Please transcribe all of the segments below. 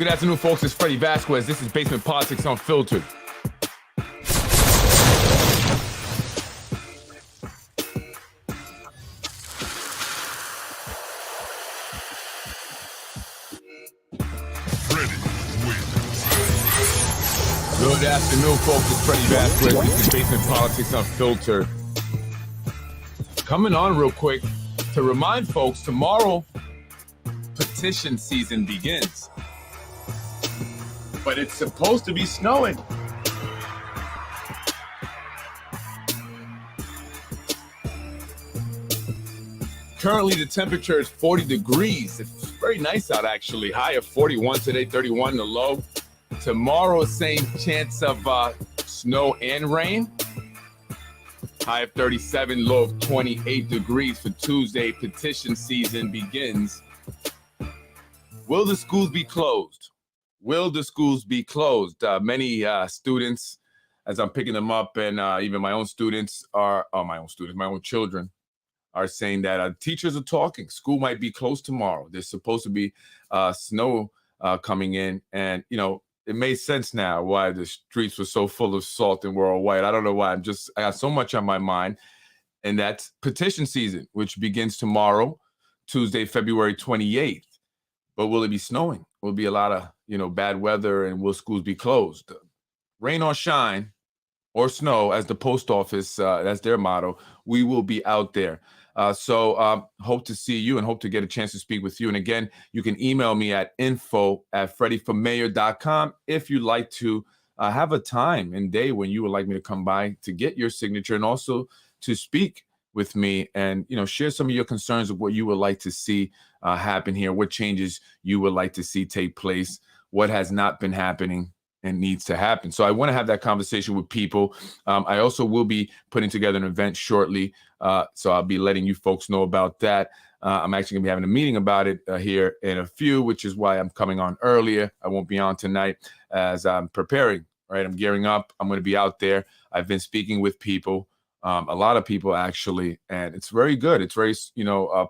Good afternoon, folks. It's Freddy Vazquez. This is Basement Politics Unfiltered. Good afternoon, folks. It's Freddy Vazquez. This is Basement Politics Unfiltered. Coming on real quick to remind folks, tomorrow petition season begins. But it's supposed to be snowing. Currently, the temperature is 40 degrees. It's very nice out, actually. High of 41 today, 31 the low. Tomorrow, same chance of snow and rain. High of 37, low of 28 degrees for Tuesday. Petition season begins. Will the schools be closed? Will the schools be closed? Many students, as I'm picking them up, and even my own students my own children are saying that teachers are talking. School might be closed tomorrow. There's supposed to be snow coming in, and it made sense now why the streets were so full of salt and were all white. I don't know why. I got so much on my mind, and that's petition season, which begins tomorrow, Tuesday, February 28th. But will it be snowing? Will it be a lot of bad weather, and will schools be closed? Rain or shine, or snow, as the post office, that's their motto. We will be out there. So hope to see you and hope to get a chance to speak with you. And again, you can email me at info@freddyformayor.com if you'd like to have a time and day when you would like me to come by to get your signature and also to speak with me and share some of your concerns of what you would like to see happen here, what changes you would like to see take place, what has not been happening and needs to happen. So I want to have that conversation with people. I also will be putting together an event shortly. So I'll be letting you folks know about that. I'm actually going to be having a meeting about it here in a few, which is why I'm coming on earlier. I won't be on tonight as I'm preparing, right? I'm gearing up. I'm going to be out there. I've been speaking with people, a lot of people actually, and it's very good. It's very,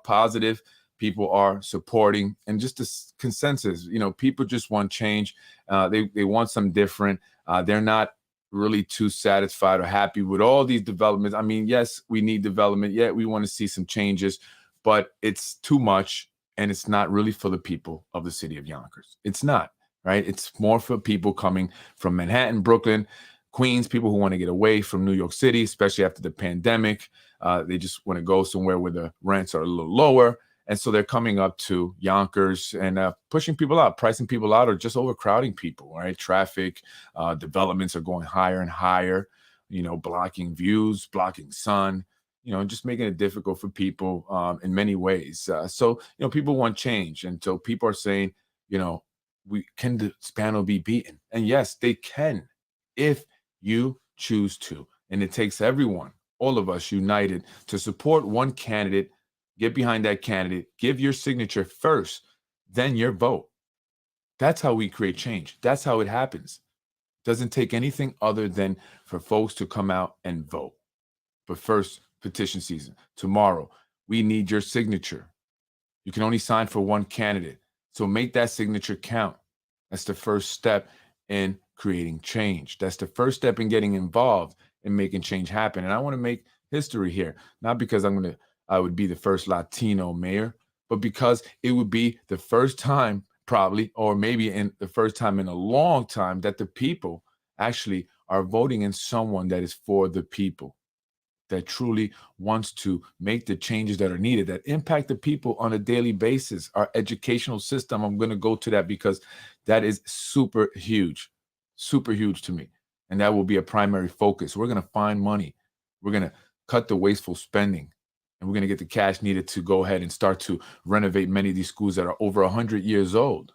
positive. People are supporting, and just the consensus, people just want change. They want something different. They're not really too satisfied or happy with all these developments. I mean, yes, we need development. Yeah, we want to see some changes, but it's too much, and it's not really for the people of the city of Yonkers. It's not, right? It's more for people coming from Manhattan, Brooklyn, Queens, people who want to get away from New York City, especially after the pandemic. They just want to go somewhere where the rents are a little lower. And so they're coming up to Yonkers and pushing people out, pricing people out, or just overcrowding people, right? Traffic, developments are going higher and higher, blocking views, blocking sun, just making it difficult for people in many ways. So people want change. And so people are saying, can the Spano be beaten? And yes, they can, if you choose to. And it takes everyone, all of us united to support one candidate. Get behind that candidate, give your signature first, then your vote. That's how we create change. That's how it happens. Doesn't take anything other than for folks to come out and vote. But first, petition season. Tomorrow, we need your signature. You can only sign for one candidate. So make that signature count. That's the first step in creating change. That's the first step in getting involved in making change happen. And I want to make history here, not because I would be the first Latino mayor, but because it would be the first time probably, or maybe in the first time in a long time, that the people actually are voting in someone that is for the people, that truly wants to make the changes that are needed, that impact the people on a daily basis. Our educational system, I'm going to go to that because that is super huge to me. And that will be a primary focus. We're going to find money. We're going to cut the wasteful spending. And we're going to get the cash needed to go ahead and start to renovate many of these schools that are over 100 years old.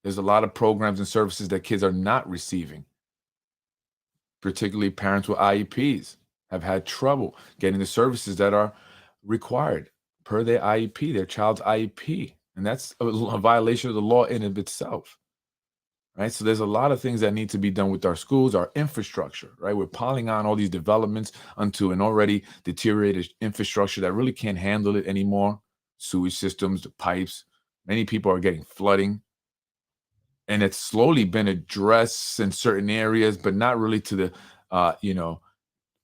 There's a lot of programs and services that kids are not receiving. Particularly parents with IEPs have had trouble getting the services that are required per their IEP, their child's IEP. And that's a violation of the law in and of itself. Right. So there's a lot of things that need to be done with our schools, our infrastructure, right? We're piling on all these developments onto an already deteriorated infrastructure that really can't handle it anymore. Sewage systems, the pipes. Many people are getting flooding, And it's slowly been addressed in certain areas, but not really to the,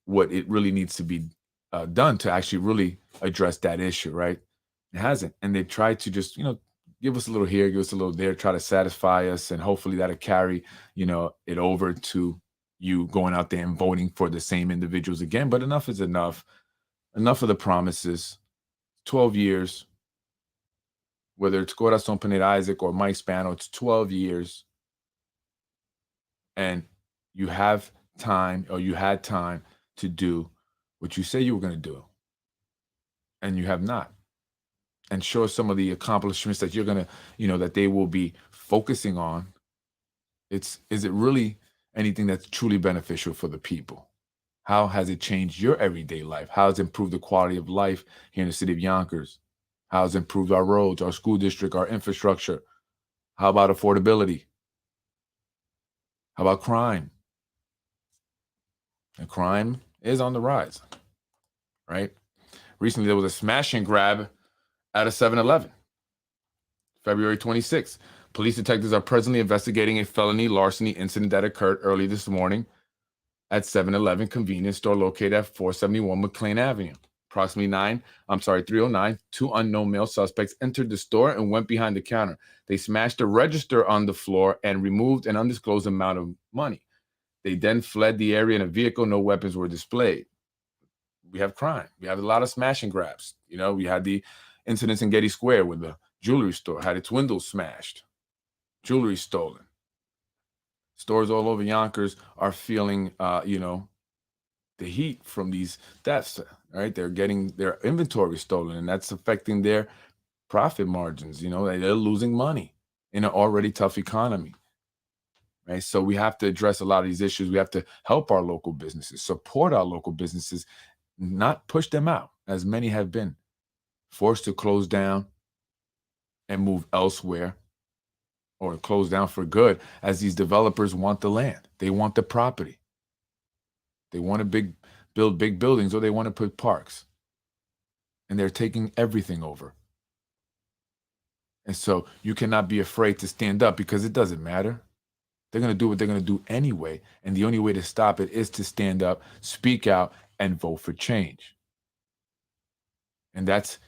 what it really needs to be done to actually really address that issue, right? It hasn't. And they tried to just, give us a little here, give us a little there, try to satisfy us. And hopefully that'll carry, it over to you going out there and voting for the same individuals again. But enough is enough. Enough of the promises. 12 years, whether it's Corazon Pineda Isaac or Mike Spano, it's 12 years. And you have time, or you had time to do what you say you were going to do. And you have not. And show some of the accomplishments that you're going to, that they will be focusing on. Is it really anything that's truly beneficial for the people? How has it changed your everyday life? How has it improved the quality of life here in the city of Yonkers? How has it improved our roads, our school district, our infrastructure? How about affordability? How about crime? And crime is on the rise, right? Recently, there was a smash and grab at a 7-Eleven, February 26th. Police detectives are presently investigating a felony larceny incident that occurred early this morning at 7-Eleven convenience store located at 471 McLean Avenue. Approximately 3:09, two unknown male suspects entered the store and went behind the counter. They smashed the register on the floor and removed an undisclosed amount of money. They then fled the area in a vehicle. No weapons were displayed. We have crime. We have a lot of smash and grabs. We had the incidents in Getty Square where the jewelry store had its windows smashed, jewelry stolen. Stores all over Yonkers are feeling, the heat from these thefts, right? They're getting their inventory stolen, and that's affecting their profit margins. They're losing money in an already tough economy, right? So we have to address a lot of these issues. We have to help our local businesses, support our local businesses, not push them out, as many have been forced to close down and move elsewhere, or close down for good, as these developers want the land. They want the property. They want to build big buildings, or they want to put parks. And they're taking everything over. And so you cannot be afraid to stand up, because it doesn't matter. They're going to do what they're going to do anyway. And the only way to stop it is to stand up, speak out, and vote for change. And that's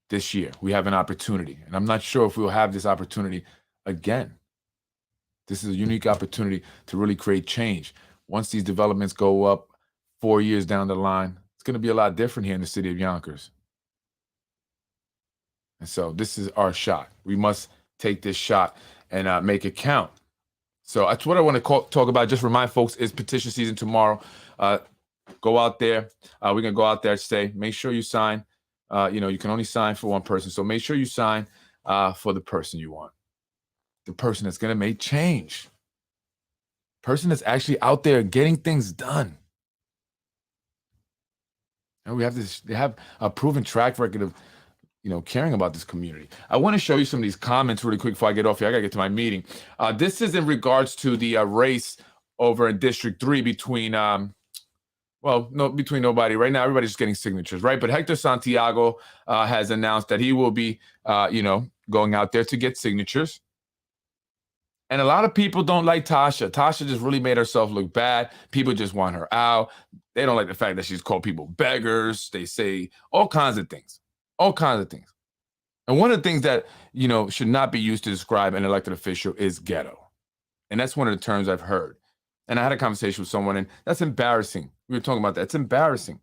this year. We have an opportunity. And I'm not sure if we'll have this opportunity again. This is a unique opportunity to really create change. Once these developments go up 4 years down the line, it's going to be a lot different here in the city of Yonkers. And so this is our shot. We must take this shot and make it count. So that's what I want to talk about. Just remind folks, it's petition season tomorrow. Go out there. We're going to go out there today. Make sure you sign. You can only sign for one person. So make sure you sign for the person you want. The person that's going to make change. Person that's actually out there getting things done. And they have a proven track record of, caring about this community. I want to show you some of these comments really quick before I get off here. I got to get to my meeting. This is in regards to the race over in District 3 between, between nobody. Right now, everybody's just getting signatures, right? But Hector Santiago has announced that he will be, going out there to get signatures. And a lot of people don't like Tasha. Tasha just really made herself look bad. People just want her out. They don't like the fact that she's called people beggars. They say all kinds of things. And one of the things that, should not be used to describe an elected official is ghetto. And that's one of the terms I've heard. And I had a conversation with someone, and that's embarrassing. We were talking about that. It's embarrassing.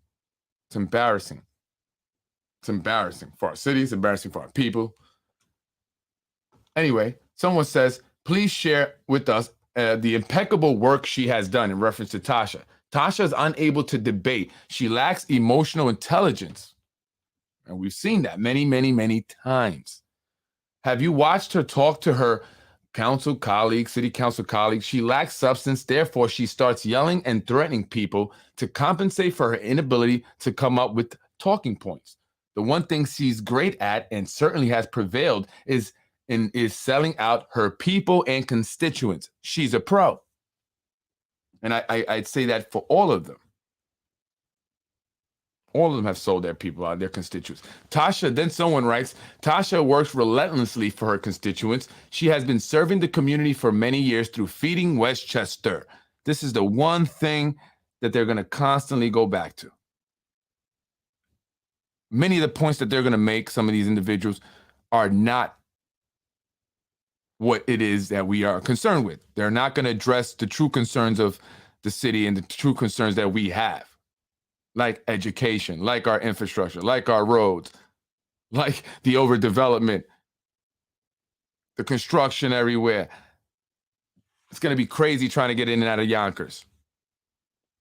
It's embarrassing. It's embarrassing for our city. It's embarrassing for our people. Anyway, someone says, please share with us the impeccable work she has done, in reference to Tasha. Tasha is unable to debate. She lacks emotional intelligence. And we've seen that many, many, many times. Have you watched her talk to her council colleagues, city council colleagues? She lacks substance. Therefore, she starts yelling and threatening people to compensate for her inability to come up with talking points. The one thing she's great at, and certainly has prevailed, is selling out her people and constituents. She's a pro. And I'd say that for all of them. All of them have sold their people out, their constituents. Tasha, then someone writes, Tasha works relentlessly for her constituents. She has been serving the community for many years through Feeding Westchester. This is the one thing that they're going to constantly go back to. Many of the points that they're going to make, some of these individuals, are not what it is that we are concerned with. They're not going to address the true concerns of the city and the true concerns that we have, like education, like our infrastructure, like our roads, like the overdevelopment, the construction everywhere. It's going to be crazy trying to get in and out of Yonkers,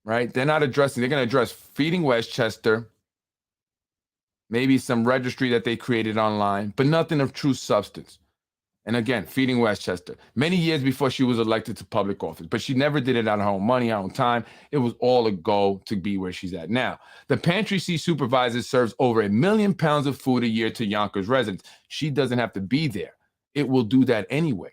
right? They're not addressing, they're going to address Feeding Westchester, maybe some registry that they created online, but nothing of true substance. And again, Feeding Westchester, many years before she was elected to public office, but she never did it out of her own money, her own time. It was all a goal to be where she's at now. The Pantry C supervisor serves over 1 million pounds of food a year to Yonkers residents. She doesn't have to be there. It will do that anyway.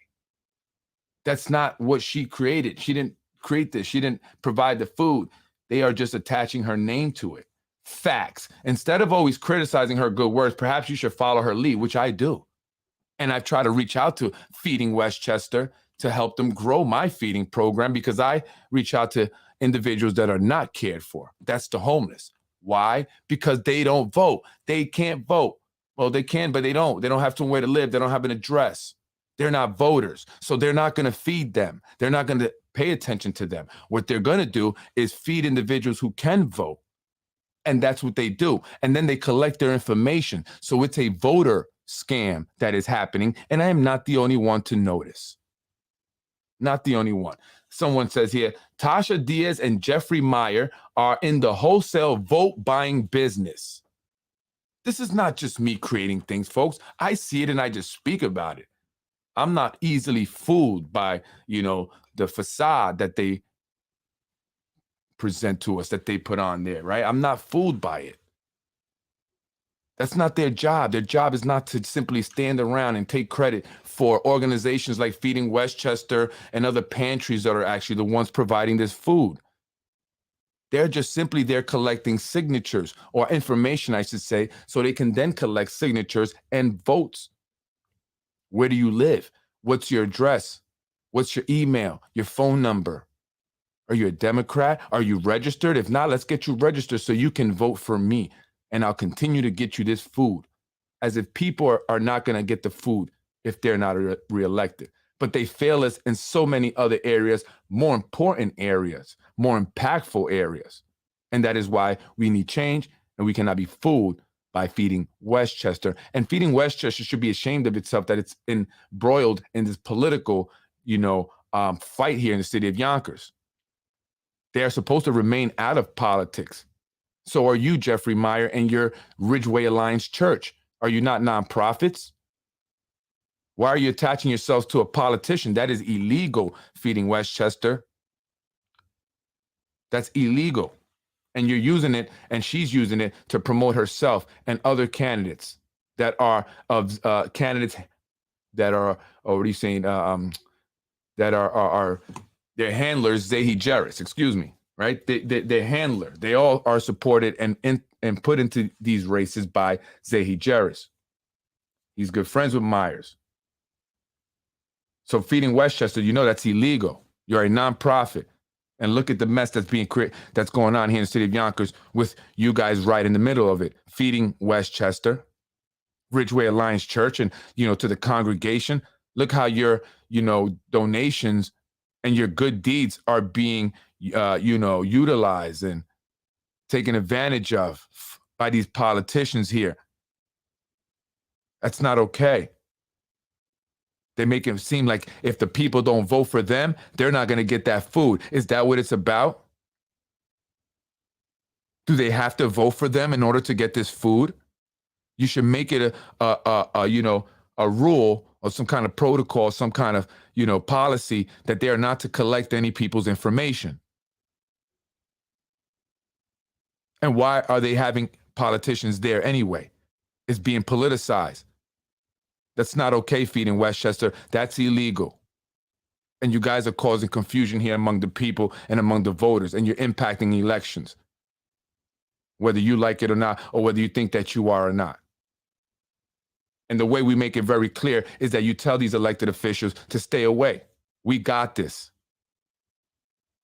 That's not what she created. She didn't create this. She didn't provide the food. They are just attaching her name to it. Facts. Instead of always criticizing her good words, perhaps you should follow her lead, which I do. And I've tried to reach out to Feeding Westchester to help them grow my feeding program, because I reach out to individuals that are not cared for. That's the homeless. Why? Because they don't vote. They can't vote. Well, they can, but they don't. They don't have somewhere to live. They don't have an address. They're not voters. So they're not going to feed them. They're not going to pay attention to them. What they're going to do is feed individuals who can vote. And that's what they do. And then they collect their information. So it's a voter scam that is happening. And I am not the only one to notice. Not the only one. Someone says here, Tasha Diaz and Jeffrey Meyer are in the wholesale vote buying business. This is not just me creating things, folks. I see it and I just speak about it. I'm not easily fooled by, the facade that they present to us, that they put on there, right? I'm not fooled by it. That's not their job. Their job is not to simply stand around and take credit for organizations like Feeding Westchester and other pantries that are actually the ones providing this food. They're just simply there collecting signatures, or information, I should say, so they can then collect signatures and votes. Where do you live? What's your address? What's your email, your phone number? Are you a Democrat? Are you registered? If not, let's get you registered so you can vote for me. And I'll continue to get you this food. As if people are not going to get the food if they're not reelected. But they fail us in so many other areas, more important areas, more impactful areas. And that is why we need change, and we cannot be fooled by Feeding Westchester. And Feeding Westchester should be ashamed of itself that it's embroiled in this political, fight here in the city of Yonkers. They are supposed to remain out of politics. So are you, Jeffrey Meyer, and your Ridgeway Alliance Church? Are you not nonprofits? Why are you attaching yourselves to a politician? That is illegal, Feeding Westchester. That's illegal. And you're using it, and she's using it to promote herself and other candidates that are candidates that are, that are their handlers, Zahi Jarris, excuse me. Right? Their handler. They all are supported and put into these races by Zahi Jarris. He's good friends with Myers. So Feeding Westchester, that's illegal. You're a nonprofit. And look at the mess that's going on here in the city of Yonkers with you guys right in the middle of it. Feeding Westchester, Ridgeway Alliance Church, and, to the congregation. Look how your, donations and your good deeds are being utilized and taken advantage of by these politicians here. That's not okay. They make it seem like if the people don't vote for them, they're not going to get that food. Is that what it's about? Do they have to vote for them in order to get this food? You should make it a rule or some kind of protocol, some kind of, policy that they are not to collect any people's information. And why are they having politicians there anyway? It's being politicized. That's not okay, Feeding Westchester. That's illegal. And you guys are causing confusion here among the people and among the voters, and you're impacting elections. whether you like it or not, or whether you think that you are or not. And the way we make it very clear is that you tell these elected officials to stay away. We got this.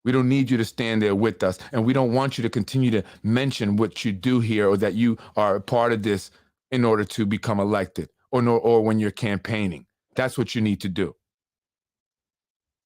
We don't need you to stand there with us. And we don't want you to continue to mention what you do here or that you are a part of this in order to become elected or when you're campaigning. That's what you need to do.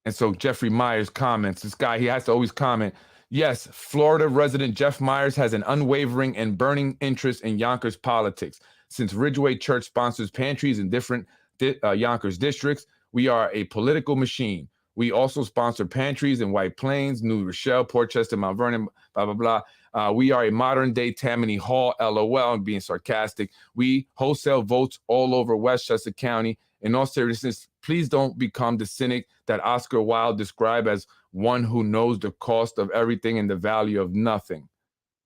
And so Jeffrey Myers comments, this guy, he has to always comment, yes, Florida resident Jeff Myers has an unwavering and burning interest in Yonkers politics. Since Ridgeway Church sponsors pantries in different Yonkers districts, we are a political machine. We also sponsor pantries in White Plains, New Rochelle, Port Chester, Mount Vernon, blah, blah, blah. We are a modern day Tammany Hall, LOL, I'm being sarcastic. We wholesale votes all over Westchester County. In all seriousness, please don't become the cynic that Oscar Wilde described as one who knows the cost of everything and the value of nothing.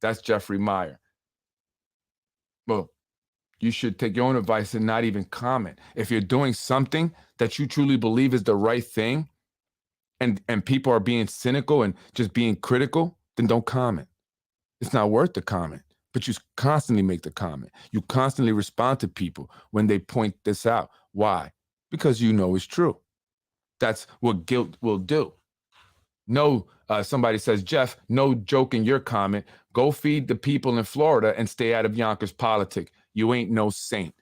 That's Jeffrey Meyer. Well, you should take your own advice and not even comment. If you're doing something that you truly believe is the right thing, and people are being cynical and just being critical, then don't comment. It's not worth the comment, but you constantly make the comment. You constantly respond to people when they point this out. Why? Because you know it's true. That's what guilt will do. No, somebody says, Jeff, no joke in your comment. Go feed the people in Florida and stay out of Yonkers politics. You ain't no saint.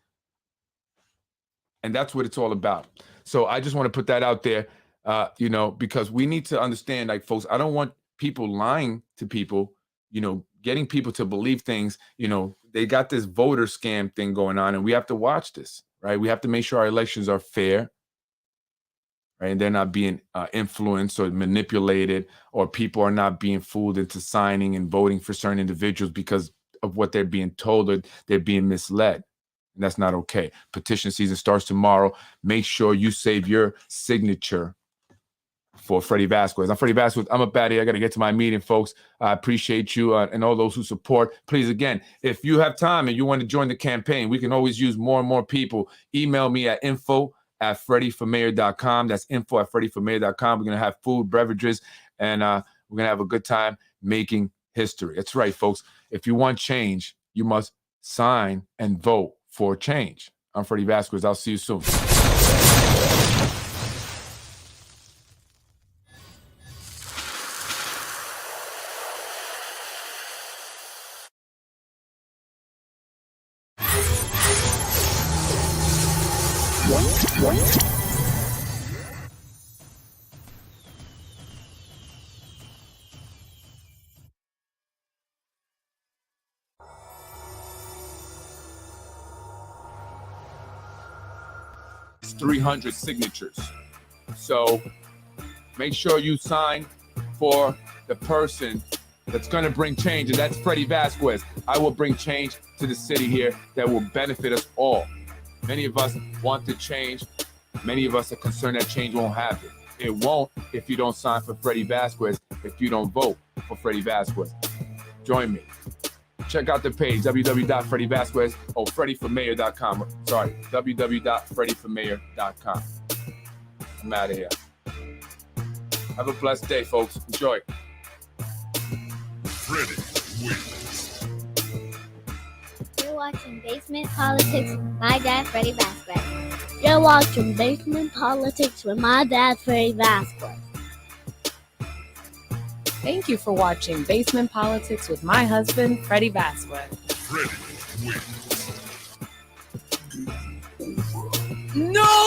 And that's what it's all about. So I just want to put that out there, because we need to understand, like, folks, I don't want people lying to people, getting people to believe things. They got this voter scam thing going on, and we have to watch this, right? We have to make sure our elections are fair, right? And they're not being influenced or manipulated, or people are not being fooled into signing and voting for certain individuals because of what they're being told, or they're being misled. And that's not okay. Petition season starts tomorrow. Make sure you save your signature for Freddy Vazquez. I'm Freddy Vazquez. I'm up out of here. I got to get to my meeting, folks. I appreciate you and all those who support. Please, again, if you have time and you want to join the campaign, we can always use more and more people. Email me at info@freddyformayor.com. That's info@freddyformayor.com. We're going to have food, beverages, and we're going to have a good time making history. That's right, folks. If you want change, you must sign and vote for change. I'm Freddy Vazquez. I'll see you soon. It's 300 signatures. So make sure you sign for the person that's going to bring change, and that's Freddy Vazquez. I will bring change to the city here that will benefit us all. Many of us want to change. Many of us are concerned that change won't happen. It won't if you don't sign for Freddy Vazquez, if you don't vote for Freddy Vazquez. Join me. Check out the page, www.freddyvazquez or freddyformayor.com. Sorry, www.freddyformayor.com. I'm out of here. Have a blessed day, folks. Enjoy. Freddy wins. You're watching Basement Politics with my dad, Freddy Vazquez. You're watching Basement Politics with my dad, Freddy Vazquez. Thank you for watching Basement Politics with my husband, Freddy Vazquez. Freddy wins. No!